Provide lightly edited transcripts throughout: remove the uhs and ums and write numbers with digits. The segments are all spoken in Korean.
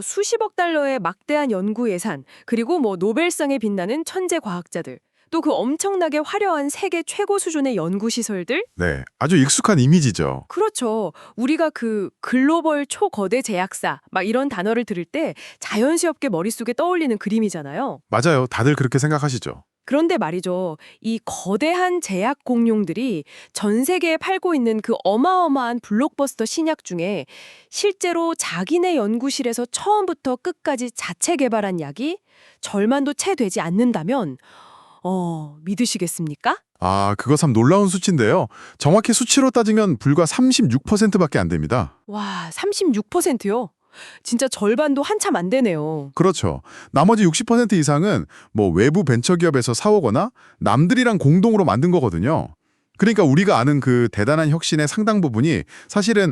수십억 달러의 막대한 연구 예산, 그리고 노벨상에 빛나는 천재 과학자들, 또 그 엄청나게 화려한 세계 최고 수준의 연구 시설들? 네, 아주 익숙한 이미지죠. 그렇죠. 우리가 그 글로벌 초거대 제약사, 막 이런 단어를 들을 때 자연스럽게 머릿속에 떠올리는 그림이잖아요. 맞아요. 다들 그렇게 생각하시죠. 그런데 말이죠. 이 거대한 제약 공룡들이 전 세계에 팔고 있는 그 어마어마한 블록버스터 신약 중에 실제로 자기네 연구실에서 처음부터 끝까지 자체 개발한 약이 절반도 채 되지 않는다면 믿으시겠습니까? 아, 그거 참 놀라운 수치인데요. 정확히 수치로 따지면 불과 36%밖에 안 됩니다. 와, 36%요? 진짜 절반도 한참 안 되네요. 그렇죠. 나머지 60% 이상은 외부 벤처기업에서 사오거나 남들이랑 공동으로 만든 거거든요. 그러니까 우리가 아는 그 대단한 혁신의 상당 부분이 사실은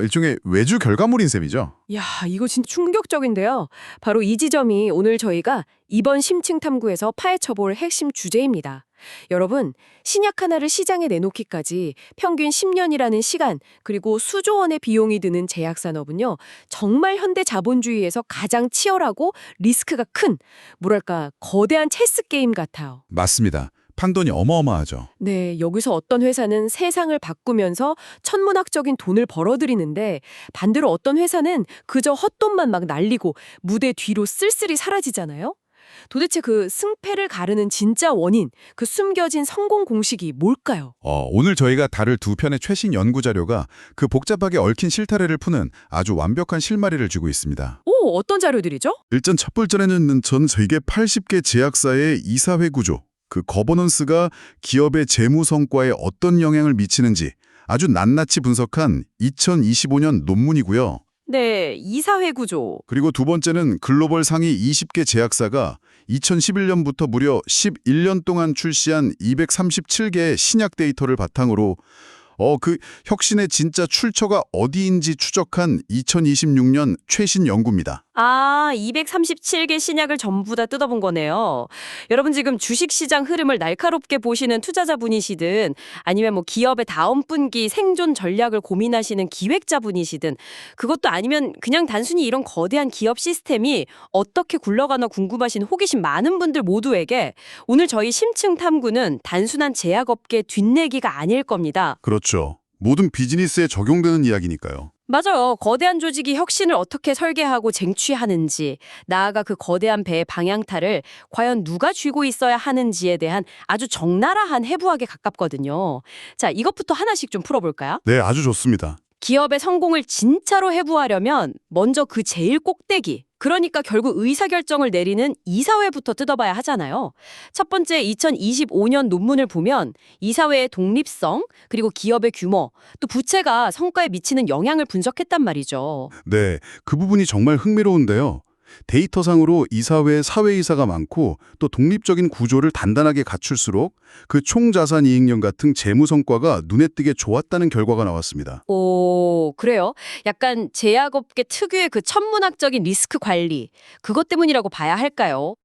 일종의 외주 결과물인 셈이죠. 야, 이거 진짜 충격적인데요. 바로 이 지점이 오늘 저희가 이번 심층 탐구에서 파헤쳐볼 핵심 주제입니다. 여러분, 신약 하나를 시장에 내놓기까지 평균 10년이라는 시간, 그리고 수조 원의 비용이 드는 제약산업은요, 정말 현대 자본주의에서 가장 치열하고 리스크가 큰, 뭐랄까, 거대한 체스 게임 같아요. 맞습니다. 판돈이 어마어마하죠. 네, 여기서 어떤 회사는 세상을 바꾸면서 천문학적인 돈을 벌어들이는데 반대로 어떤 회사는 그저 헛돈만 막 날리고 무대 뒤로 쓸쓸히 사라지잖아요? 도대체 그 승패를 가르는 진짜 원인, 그 숨겨진 성공 공식이 뭘까요? 오늘 저희가 다룰 두 편의 최신 연구 자료가 그 복잡하게 얽힌 실타래를 푸는 아주 완벽한 실마리를 쥐고 있습니다. 오, 어떤 자료들이죠? 일단 첫 번째는 전 세계 80개 제약사의 이사회 구조, 그 거버넌스가 기업의 재무 성과에 어떤 영향을 미치는지 아주 낱낱이 분석한 2025년 논문이고요. 네, 이사회 구조. 그리고 두 번째는 글로벌 상위 20개 제약사가 2011년부터 무려 11년 동안 출시한 237개의 신약 데이터를 바탕으로 그 혁신의 진짜 출처가 어디인지 추적한 2026년 최신 연구입니다. 아, 237개 신약을 전부 다 뜯어본 거네요. 여러분 지금 주식시장 흐름을 날카롭게 보시는 투자자분이시든 아니면 기업의 다음 분기 생존 전략을 고민하시는 기획자분이시든 그것도 아니면 그냥 단순히 이런 거대한 기업 시스템이 어떻게 굴러가나 궁금하신 호기심 많은 분들 모두에게 오늘 저희 심층 탐구는 단순한 제약업계 뒷얘기가 아닐 겁니다. 그렇죠. 모든 비즈니스에 적용되는 이야기니까요. 맞아요. 거대한 조직이 혁신을 어떻게 설계하고 쟁취하는지, 나아가 그 거대한 배의 방향타를 과연 누가 쥐고 있어야 하는지에 대한 아주 적나라한 해부학에 가깝거든요. 자, 이것부터 하나씩 좀 풀어볼까요? 네, 아주 좋습니다. 기업의 성공을 진짜로 해부하려면 먼저 그 제일 꼭대기, 그러니까 결국 의사결정을 내리는 이사회부터 뜯어봐야 하잖아요. 첫 번째 2025년 논문을 보면 이사회의 독립성, 그리고 기업의 규모, 또 부채가 성과에 미치는 영향을 분석했단 말이죠. 네, 그 부분이 정말 흥미로운데요. 데이터상으로 이사회에 사회이사가 많고 또 독립적인 구조를 단단하게 갖출수록 그 총자산 이익률 같은 재무 성과가 눈에 띄게 좋았다는 결과가 나왔습니다. 오, 그래요? 약간 제약업계 특유의 그 천문학적인 리스크 관리, 그것 때문이라고 봐야 할까요?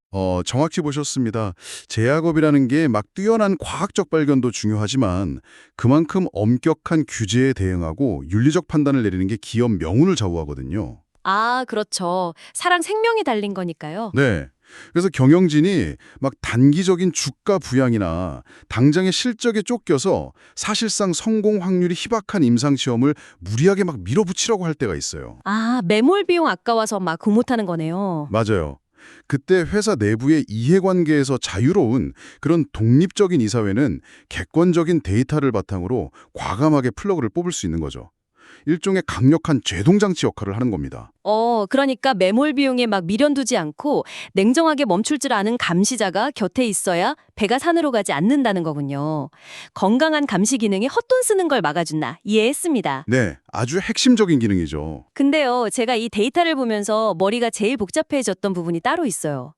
정확히 보셨습니다. 제약업이라는 게 막 뛰어난 과학적 발견도 중요하지만 그만큼 엄격한 규제에 대응하고 윤리적 판단을 내리는 게 기업 명운을 좌우하거든요. 아, 그렇죠. 사랑 생명이 달린 거니까요. 네. 그래서 경영진이 막 단기적인 주가 부양이나 당장의 실적에 쫓겨서 사실상 성공 확률이 희박한 임상시험을 무리하게 막 밀어붙이려고 할 때가 있어요. 아, 매몰 비용 아까워서 막 구못하는 거네요. 맞아요. 그때 회사 내부의 이해관계에서 자유로운 그런 독립적인 이사회는 객관적인 데이터를 바탕으로 과감하게 플러그를 뽑을 수 있는 거죠. 일종의 강력한 제동장치 역할을 하는 겁니다. 그러니까 매몰 비용에 막 미련두지 않고 냉정하게 멈출 줄 아는 감시자가 곁에 있어야 배가 산으로 가지 않는다는 거군요. 건강한 감시 기능이 헛돈 쓰는 걸 막아준다. 이해했습니다. 네, 아주 핵심적인 기능이죠. 근데요, 제가 이 데이터를 보면서 머리가 제일 복잡해졌던 부분이 따로 있어요.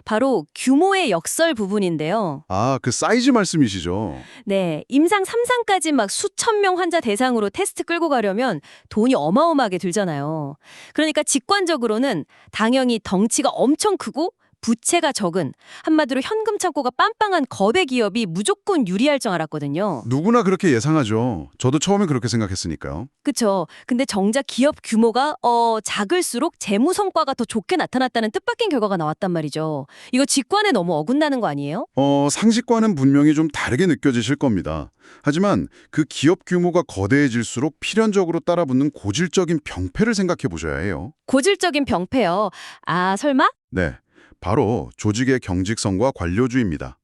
바로 규모의 역설 부분인데요. 아, 그 사이즈 말씀이시죠? 네, 임상 3상까지 막 수천 명 환자 대상으로 테스트 끌고 가려면 돈이 어마어마하게 들잖아요. 그러니까 직관적으로는 당연히 덩치가 엄청 크고 부채가 적은, 한마디로 현금 창고가 빵빵한 거대 기업이 무조건 유리할 줄 알았거든요. 누구나 그렇게 예상하죠. 저도 처음에 그렇게 생각했으니까요. 그쵸. 근데 정작 기업 규모가 작을수록 재무 성과가 더 좋게 나타났다는 뜻밖의 결과가 나왔단 말이죠. 이거 직관에 너무 어긋나는 거 아니에요? 상식과는 분명히 좀 다르게 느껴지실 겁니다. 하지만 그 기업 규모가 거대해질수록 필연적으로 따라붙는 고질적인 병폐를 생각해 보셔야 해요. 고질적인 병폐요. 아, 설마? 네, 바로 조직의 경직성과 관료주의입니다.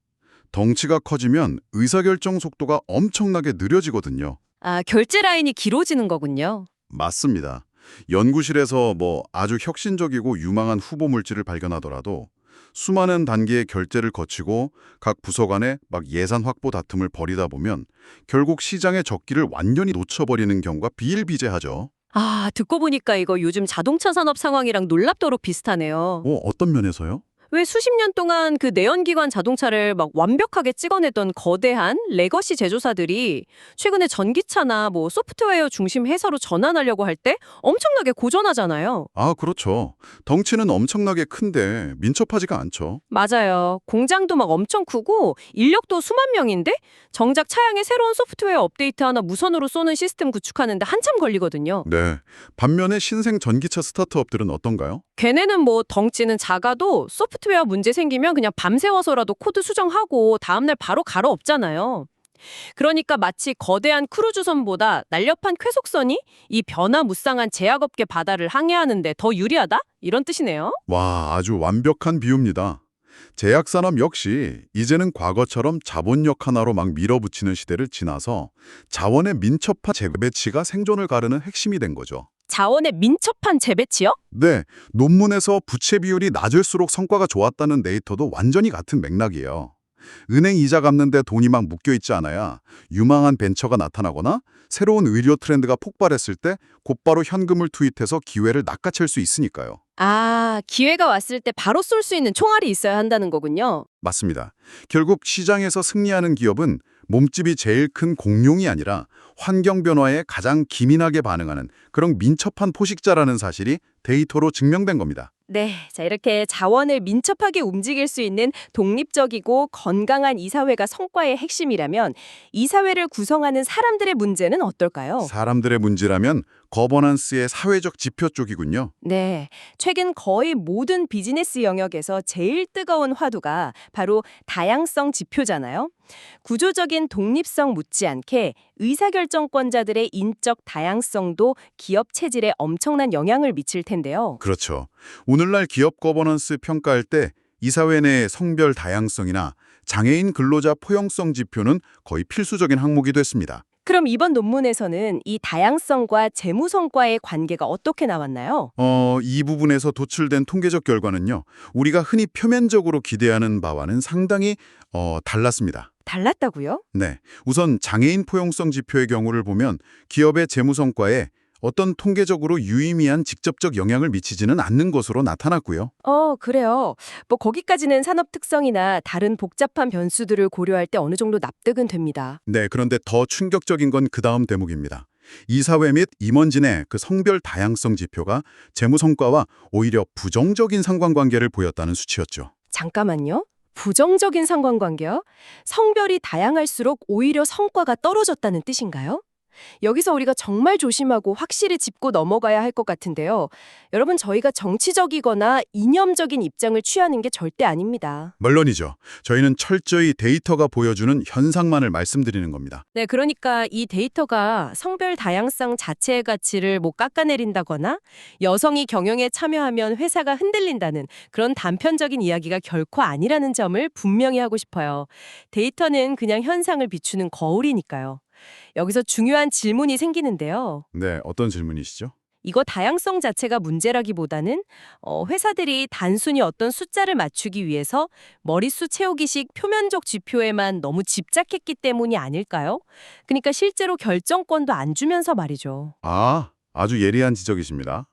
덩치가 커지면 의사결정 속도가 엄청나게 느려지거든요. 아, 결제 라인이 길어지는 거군요. 맞습니다. 연구실에서 아주 혁신적이고 유망한 후보 물질을 발견하더라도 수많은 단계의 결제를 거치고 각 부서 간에 막 예산 확보 다툼을 벌이다 보면 결국 시장의 적기를 완전히 놓쳐버리는 경우가 비일비재하죠. 아, 듣고 보니까 이거 요즘 자동차 산업 상황이랑 놀랍도록 비슷하네요. 어떤 면에서요? 왜 수십 년 동안 그 내연기관 자동차를 막 완벽하게 찍어내던 거대한 레거시 제조사들이 최근에 전기차나 소프트웨어 중심 회사로 전환하려고 할 때 엄청나게 고전하잖아요. 아, 그렇죠. 덩치는 엄청나게 큰데 민첩하지가 않죠. 맞아요. 공장도 막 엄청 크고 인력도 수만 명인데 정작 차량에 새로운 소프트웨어 업데이트 하나 무선으로 쏘는 시스템 구축하는데 한참 걸리거든요. 네. 반면에 신생 전기차 스타트업들은 어떤가요? 걔네는 덩치는 작아도 소프트웨어 문제 생기면 그냥 밤새워서라도 코드 수정하고 다음날 바로 갈아엎잖아요. 그러니까 마치 거대한 크루즈선보다 날렵한 쾌속선이 이 변화무쌍한 제약업계 바다를 항해하는데 더 유리하다? 이런 뜻이네요. 와, 아주 완벽한 비유입니다. 제약산업 역시 이제는 과거처럼 자본력 하나로 막 밀어붙이는 시대를 지나서 자원의 민첩한 재배치가 생존을 가르는 핵심이 된 거죠. 자원의 민첩한 재배치요? 네, 논문에서 부채 비율이 낮을수록 성과가 좋았다는 데이터도 완전히 같은 맥락이에요. 은행 이자 갚는데 돈이 막 묶여있지 않아야 유망한 벤처가 나타나거나 새로운 의료 트렌드가 폭발했을 때 곧바로 현금을 투입해서 기회를 낚아챌 수 있으니까요. 아, 기회가 왔을 때 바로 쏠 수 있는 총알이 있어야 한다는 거군요. 맞습니다. 결국 시장에서 승리하는 기업은 몸집이 제일 큰 공룡이 아니라 환경 변화에 가장 기민하게 반응하는 그런 민첩한 포식자라는 사실이 데이터로 증명된 겁니다. 네, 자 이렇게 자원을 민첩하게 움직일 수 있는 독립적이고 건강한 이사회가 성과의 핵심이라면 이사회를 구성하는 사람들의 문제는 어떨까요? 사람들의 문제라면 거버넌스의 사회적 지표 쪽이군요. 네, 최근 거의 모든 비즈니스 영역에서 제일 뜨거운 화두가 바로 다양성 지표잖아요. 구조적인 독립성 못지않게 의사결정권자들의 인적 다양성도 기업 체질에 엄청난 영향을 미칠 텐데요. 그렇죠. 오늘날 기업 거버넌스 평가할 때 이사회 내 성별 다양성이나 장애인 근로자 포용성 지표는 거의 필수적인 항목이 됐습니다. 그럼 이번 논문에서는 이 다양성과 재무 성과의 관계가 어떻게 나왔나요? 이 부분에서 도출된 통계적 결과는요. 우리가 흔히 표면적으로 기대하는 바와는 상당히 달랐습니다. 달랐다고요? 네, 우선 장애인 포용성 지표의 경우를 보면 기업의 재무 성과에 어떤 통계적으로 유의미한 직접적 영향을 미치지는 않는 것으로 나타났고요. 그래요. 거기까지는 산업 특성이나 다른 복잡한 변수들을 고려할 때 어느 정도 납득은 됩니다. 네, 그런데 더 충격적인 건 그 다음 대목입니다. 이사회 및 임원진의 그 성별 다양성 지표가 재무 성과와 오히려 부정적인 상관관계를 보였다는 수치였죠. 잠깐만요. 부정적인 상관관계요? 성별이 다양할수록 오히려 성과가 떨어졌다는 뜻인가요? 여기서 우리가 정말 조심하고 확실히 짚고 넘어가야 할 것 같은데요. 여러분, 저희가 정치적이거나 이념적인 입장을 취하는 게 절대 아닙니다. 물론이죠. 저희는 철저히 데이터가 보여주는 현상만을 말씀드리는 겁니다. 네, 그러니까 이 데이터가 성별 다양성 자체의 가치를 깎아내린다거나 여성이 경영에 참여하면 회사가 흔들린다는 그런 단편적인 이야기가 결코 아니라는 점을 분명히 하고 싶어요. 데이터는 그냥 현상을 비추는 거울이니까요. 여기서 중요한 질문이 생기는데요. 네, 어떤 질문이시죠? 이거 다양성 자체가 문제라기보다는 회사들이 단순히 어떤 숫자를 맞추기 위해서 머릿수 채우기식 표면적 지표에만 너무 집착했기 때문이 아닐까요? 그러니까 실제로 결정권도 안 주면서 말이죠. 아주 예리한 지적이십니다.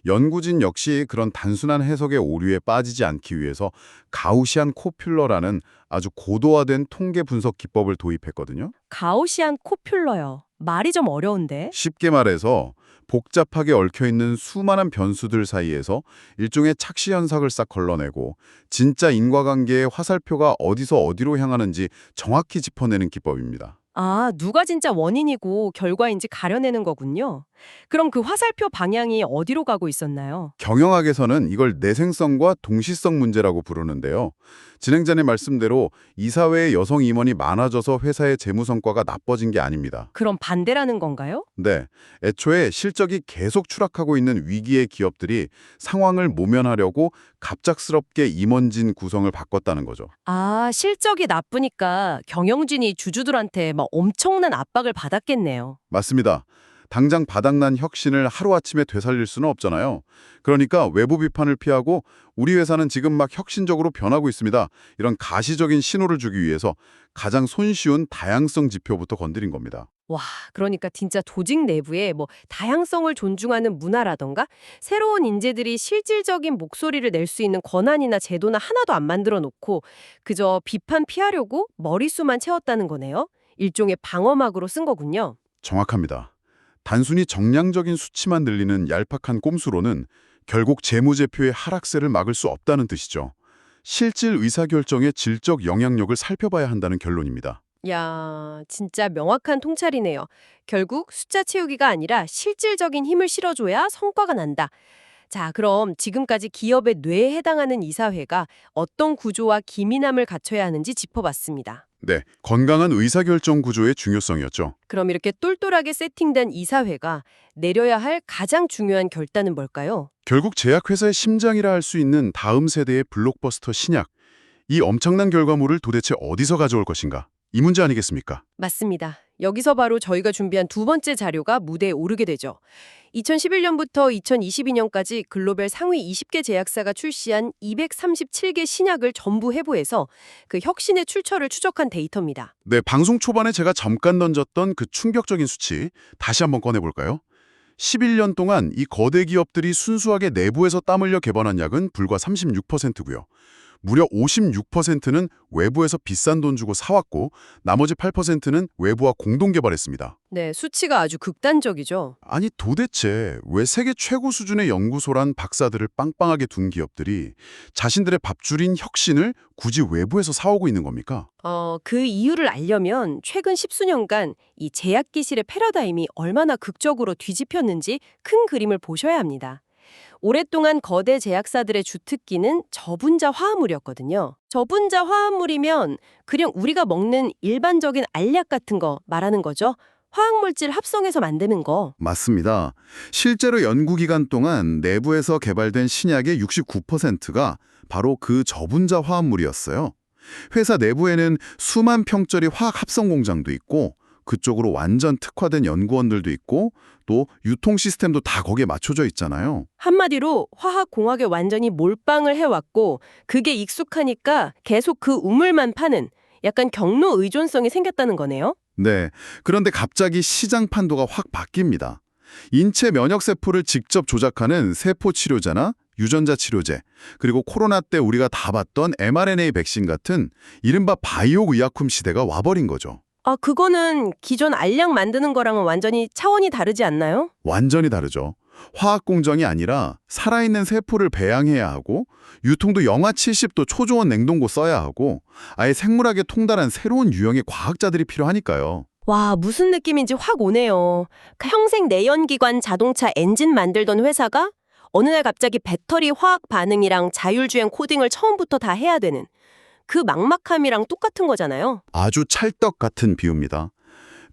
연구진 역시 그런 단순한 해석의 오류에 빠지지 않기 위해서 가우시안 코퓰러라는 아주 고도화된 통계 분석 기법을 도입했거든요. 가우시안 코퓰러요. 말이 좀 어려운데. 쉽게 말해서 복잡하게 얽혀있는 수많은 변수들 사이에서 일종의 착시 현상을 싹 걸러내고 진짜 인과관계의 화살표가 어디서 어디로 향하는지 정확히 짚어내는 기법입니다. 아, 누가 진짜 원인이고 결과인지 가려내는 거군요. 그럼 그 화살표 방향이 어디로 가고 있었나요? 경영학에서는 이걸 내생성과 동시성 문제라고 부르는데요. 진행자의 말씀대로 이사회의 여성 임원이 많아져서 회사의 재무 성과가 나빠진 게 아닙니다. 그럼 반대라는 건가요? 네, 애초에 실적이 계속 추락하고 있는 위기의 기업들이 상황을 모면하려고 갑작스럽게 임원진 구성을 바꿨다는 거죠. 아, 실적이 나쁘니까 경영진이 주주들한테 막 엄청난 압박을 받았겠네요. 맞습니다. 당장 바닥난 혁신을 하루아침에 되살릴 수는 없잖아요. 그러니까 외부 비판을 피하고 우리 회사는 지금 막 혁신적으로 변하고 있습니다. 이런 가시적인 신호를 주기 위해서 가장 손쉬운 다양성 지표부터 건드린 겁니다. 와, 그러니까 진짜 조직 내부에 뭐 다양성을 존중하는 문화라던가 새로운 인재들이 실질적인 목소리를 낼 수 있는 권한이나 제도나 하나도 안 만들어 놓고 그저 비판 피하려고 머릿수만 채웠다는 거네요. 일종의 방어막으로 쓴 거군요. 정확합니다. 단순히 정량적인 수치만 늘리는 얄팍한 꼼수로는 결국 재무제표의 하락세를 막을 수 없다는 뜻이죠. 실질 의사결정의 질적 영향력을 살펴봐야 한다는 결론입니다. 야, 진짜 명확한 통찰이네요. 결국 숫자 채우기가 아니라 실질적인 힘을 실어줘야 성과가 난다. 자, 그럼 지금까지 기업의 뇌에 해당하는 이사회가 어떤 구조와 기민함을 갖춰야 하는지 짚어봤습니다. 네, 건강한 의사결정 구조의 중요성이었죠. 그럼 이렇게 똘똘하게 세팅된 이사회가 내려야 할 가장 중요한 결단은 뭘까요? 결국 제약회사의 심장이라 할 수 있는 다음 세대의 블록버스터 신약, 이 엄청난 결과물을 도대체 어디서 가져올 것인가? 이 문제 아니겠습니까? 맞습니다. 여기서 바로 저희가 준비한 두 번째 자료가 무대에 오르게 되죠. 2011년부터 2022년까지 글로벌 상위 20개 제약사가 출시한 237개 신약을 전부 해부해서 그 혁신의 출처를 추적한 데이터입니다. 네, 방송 초반에 제가 잠깐 던졌던 그 충격적인 수치 다시 한번 꺼내볼까요? 11년 동안 이 거대 기업들이 순수하게 내부에서 땀 흘려 개발한 약은 불과 36%고요. 무려 56%는 외부에서 비싼 돈 주고 사왔고 나머지 8%는 외부와 공동 개발했습니다. 네, 수치가 아주 극단적이죠. 아니 도대체 왜 세계 최고 수준의 연구소란 박사들을 빵빵하게 둔 기업들이 자신들의 밥줄인 혁신을 굳이 외부에서 사오고 있는 겁니까? 그 이유를 알려면 최근 10수년간 이 제약 기술의 패러다임이 얼마나 극적으로 뒤집혔는지 큰 그림을 보셔야 합니다. 오랫동안 거대 제약사들의 주특기는 저분자 화합물이었거든요. 저분자 화합물이면 그냥 우리가 먹는 일반적인 알약 같은 거 말하는 거죠. 화학물질 합성해서 만드는 거. 맞습니다. 실제로 연구기간 동안 내부에서 개발된 신약의 69%가 바로 그 저분자 화합물이었어요. 회사 내부에는 수만 평짜리 화학 합성 공장도 있고 그쪽으로 완전 특화된 연구원들도 있고 또 유통 시스템도 다 거기에 맞춰져 있잖아요. 한마디로 화학공학에 완전히 몰빵을 해왔고 그게 익숙하니까 계속 그 우물만 파는 약간 경로 의존성이 생겼다는 거네요. 네, 그런데 갑자기 시장 판도가 확 바뀝니다. 인체 면역세포를 직접 조작하는 세포 치료제나 유전자 치료제, 그리고 코로나 때 우리가 다 봤던 mRNA 백신 같은 이른바 바이오 의약품 시대가 와버린 거죠. 아, 그거는 기존 알약 만드는 거랑은 완전히 차원이 다르지 않나요? 완전히 다르죠. 화학 공정이 아니라 살아있는 세포를 배양해야 하고 유통도 영하 70도 초저온 냉동고 써야 하고 아예 생물학에 통달한 새로운 유형의 과학자들이 필요하니까요. 와, 무슨 느낌인지 확 오네요. 평생 내연기관 자동차 엔진 만들던 회사가 어느 날 갑자기 배터리 화학 반응이랑 자율주행 코딩을 처음부터 다 해야 되는 그 막막함이랑 똑같은 거잖아요. 아주 찰떡 같은 비유입니다.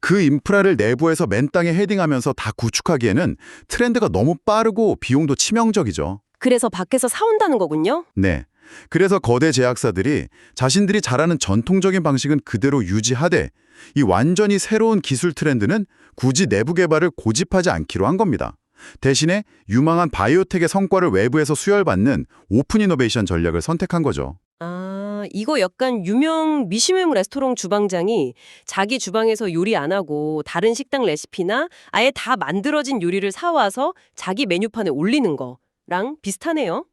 그 인프라를 내부에서 맨 땅에 헤딩하면서 다 구축하기에는 트렌드가 너무 빠르고 비용도 치명적이죠. 그래서 밖에서 사온다는 거군요. 네. 그래서 거대 제약사들이 자신들이 잘하는 전통적인 방식은 그대로 유지하되 이 완전히 새로운 기술 트렌드는 굳이 내부 개발을 고집하지 않기로 한 겁니다. 대신에 유망한 바이오텍의 성과를 외부에서 수혈받는 오픈 이노베이션 전략을 선택한 거죠. 아, 이거 약간 유명 미슐랭 레스토랑 주방장이 자기 주방에서 요리 안 하고 다른 식당 레시피나 아예 다 만들어진 요리를 사와서 자기 메뉴판에 올리는 거랑 비슷하네요.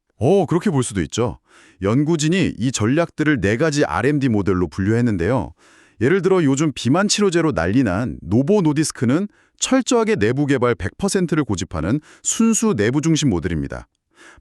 그렇게 볼 수도 있죠. 연구진이 이 전략들을 4가지 R&D 모델로 분류했는데요. 예를 들어 요즘 비만 치료제로 난리난 노보 노디스크는 철저하게 내부 개발 100%를 고집하는 순수 내부 중심 모델입니다.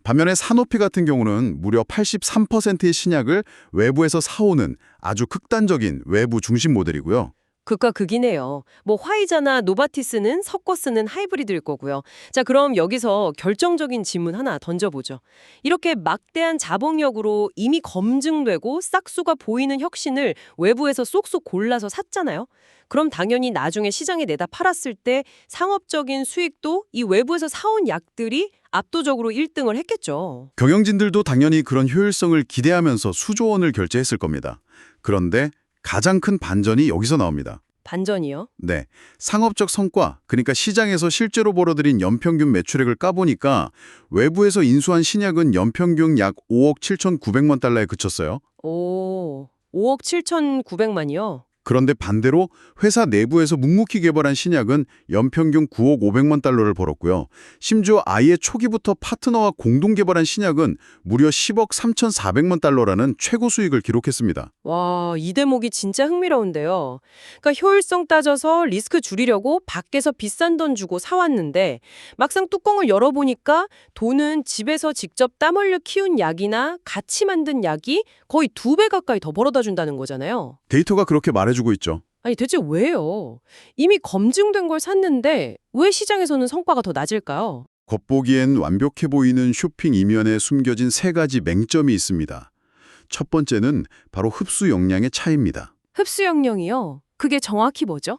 반면에 사노피 같은 경우는 무려 83%의 신약을 외부에서 사오는 아주 극단적인 외부 중심 모델이고요. 극과 극이네요. 뭐 화이자나 노바티스는 섞어 쓰는 하이브리드일 거고요. 자, 그럼 여기서 결정적인 질문 하나 던져보죠. 이렇게 막대한 자본력으로 이미 검증되고 싹수가 보이는 혁신을 외부에서 쏙쏙 골라서 샀잖아요. 그럼 당연히 나중에 시장에 내다 팔았을 때 상업적인 수익도 이 외부에서 사온 약들이 압도적으로 1등을 했겠죠. 경영진들도 당연히 그런 효율성을 기대하면서 수조 원을 결제했을 겁니다. 그런데 가장 큰 반전이 여기서 나옵니다. 반전이요? 네, 상업적 성과, 그러니까 시장에서 실제로 벌어들인 연평균 매출액을 까보니까 외부에서 인수한 신약은 연평균 약 5억 7,900만 달러에 그쳤어요. 오, 5억 7,900만이요? 그런데 반대로 회사 내부에서 묵묵히 개발한 신약은 연평균 9억 500만 달러를 벌었고요. 심지어 아예 초기부터 파트너와 공동 개발한 신약은 무려 10억 3,400만 달러라는 최고 수익을 기록했습니다. 와, 이 대목이 진짜 흥미로운데요. 그러니까 효율성 따져서 리스크 줄이려고 밖에서 비싼 돈 주고 사왔는데 막상 뚜껑을 열어보니까 돈은 집에서 직접 땀 흘려 키운 약이나 같이 만든 약이 거의 2배 가까이 더 벌어다 준다는 거잖아요. 데이터가 그렇게 말해주고 있죠. 아니 대체 왜요? 이미 검증된 걸 샀는데 왜 시장에서는 성과가 더 낮을까요? 겉보기엔 완벽해 보이는 쇼핑 이면에 숨겨진 3가지 맹점이 있습니다. 첫 번째는 바로 흡수 역량의 차이입니다. 흡수 역량이요? 그게 정확히 뭐죠?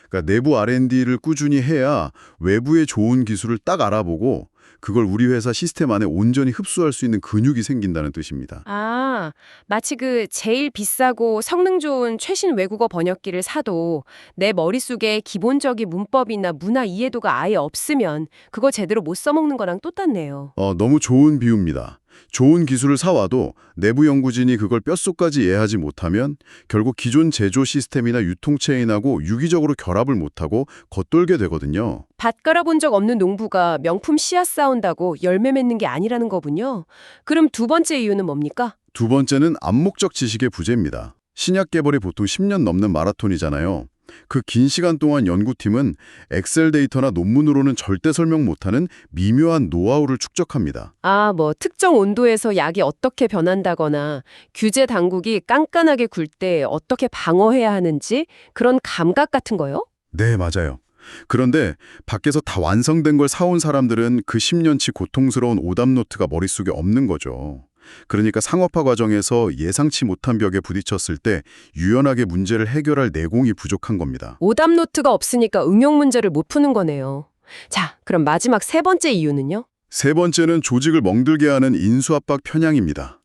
그러니까 내부 R&D를 꾸준히 해야 외부의 좋은 기술을 딱 알아보고 그걸 우리 회사 시스템 안에 온전히 흡수할 수 있는 근육이 생긴다는 뜻입니다. 아, 마치 그 제일 비싸고 성능 좋은 최신 외국어 번역기를 사도 내 머릿속에 기본적인 문법이나 문화 이해도가 아예 없으면 그거 제대로 못 써먹는 거랑 똑같네요. 너무 좋은 비유입니다. 좋은 기술을 사와도 내부 연구진이 그걸 뼛속까지 이해하지 못하면 결국 기존 제조 시스템이나 유통체인하고 유기적으로 결합을 못하고 겉돌게 되거든요. 밭 갈아본 적 없는 농부가 명품 씨앗 쌓은다고 열매 맺는 게 아니라는 거군요. 그럼 두 번째 이유는 뭡니까? 두 번째는 암묵적 지식의 부재입니다. 신약 개발이 보통 10년 넘는 마라톤이잖아요. 그 긴 시간 동안 연구팀은 엑셀 데이터나 논문으로는 절대 설명 못하는 미묘한 노하우를 축적합니다. 아, 뭐 특정 온도에서 약이 어떻게 변한다거나 규제 당국이 깐깐하게 굴 때 어떻게 방어해야 하는지 그런 감각 같은 거요? 네, 맞아요. 그런데 밖에서 다 완성된 걸 사온 사람들은 그 10년치 고통스러운 오답노트가 머릿속에 없는 거죠. 그러니까 상업화 과정에서 예상치 못한 벽에 부딪혔을 때 유연하게 문제를 해결할 내공이 부족한 겁니다. 오답 노트가 없으니까 응용 문제를 못 푸는 거네요. 자, 그럼 마지막 세 번째 이유는요? 세 번째는 조직을 멍들게 하는 인수압박 편향입니다.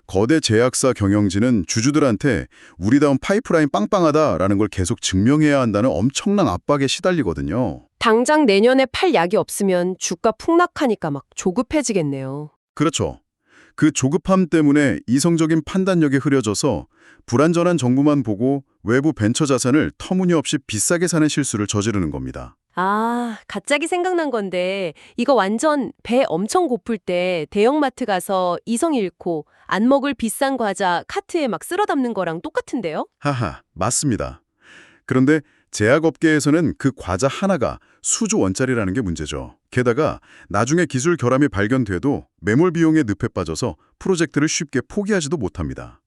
거대 제약사 경영진은 주주들한테 우리다운 파이프라인 빵빵하다라는 걸 계속 증명해야 한다는 엄청난 압박에 시달리거든요. 당장 내년에 팔 약이 없으면 주가 폭락하니까 막 조급해지겠네요. 그렇죠. 그 조급함 때문에 이성적인 판단력이 흐려져서 불완전한 정보만 보고 외부 벤처 자산을 터무니없이 비싸게 사는 실수를 저지르는 겁니다. 아, 갑자기 생각난 건데 이거 완전 배 엄청 고플 때 대형마트 가서 이성 잃고 안 먹을 비싼 과자 카트에 막 쓸어 담는 거랑 똑같은데요? 하하, 맞습니다. 그런데 제약업계에서는 그 과자 하나가 수조 원짜리라는 게 문제죠. 게다가 나중에 기술 결함이 발견돼도 매몰 비용에 늪에 빠져서 프로젝트를 쉽게 포기하지도 못합니다.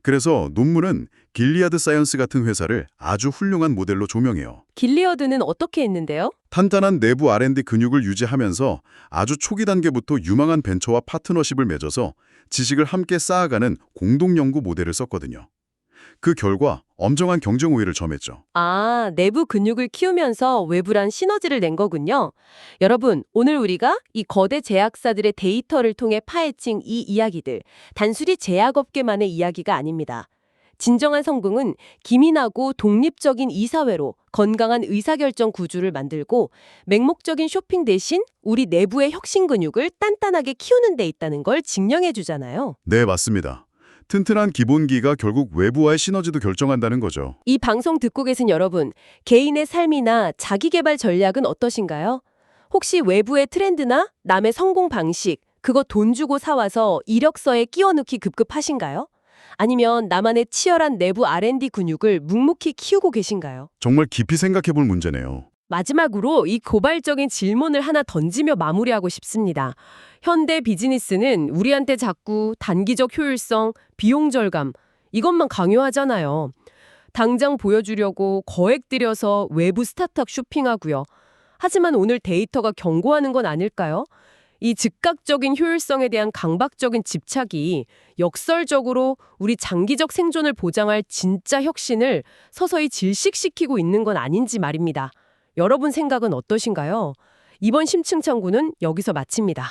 그래서 논문은 길리아드 사이언스 같은 회사를 아주 훌륭한 모델로 조명해요. 길리어드는 어떻게 했는데요? 탄탄한 내부 R&D 근육을 유지하면서 아주 초기 단계부터 유망한 벤처와 파트너십을 맺어서 지식을 함께 쌓아가는 공동연구 모델을 썼거든요. 그 결과 엄정한 경쟁 우위를 점했죠. 아, 내부 근육을 키우면서 외부랑 시너지를 낸 거군요. 여러분, 오늘 우리가 이 거대 제약사들의 데이터를 통해 파헤친 이 이야기들, 단순히 제약업계만의 이야기가 아닙니다. 진정한 성공은 기민하고 독립적인 이사회로 건강한 의사결정 구조를 만들고 맹목적인 쇼핑 대신 우리 내부의 혁신 근육을 단단하게 키우는 데 있다는 걸 증명해 주잖아요. 네, 맞습니다. 튼튼한 기본기가 결국 외부와의 시너지도 결정한다는 거죠. 이 방송 듣고 계신 여러분, 개인의 삶이나 자기계발 전략은 어떠신가요? 혹시 외부의 트렌드나 남의 성공 방식, 그거 돈 주고 사와서 이력서에 끼워 넣기 급급하신가요? 아니면 나만의 치열한 내부 R&D 근육을 묵묵히 키우고 계신가요? 정말 깊이 생각해 볼 문제네요. 마지막으로 이 고발적인 질문을 하나 던지며 마무리하고 싶습니다. 현대 비즈니스는 우리한테 자꾸 단기적 효율성, 비용 절감 이것만 강요하잖아요. 당장 보여주려고 거액 들여서 외부 스타트업 쇼핑하고요. 하지만 오늘 데이터가 경고하는 건 아닐까요? 이 즉각적인 효율성에 대한 강박적인 집착이 역설적으로 우리 장기적 생존을 보장할 진짜 혁신을 서서히 질식시키고 있는 건 아닌지 말입니다. 여러분 생각은 어떠신가요? 이번 심층 청구는 여기서 마칩니다.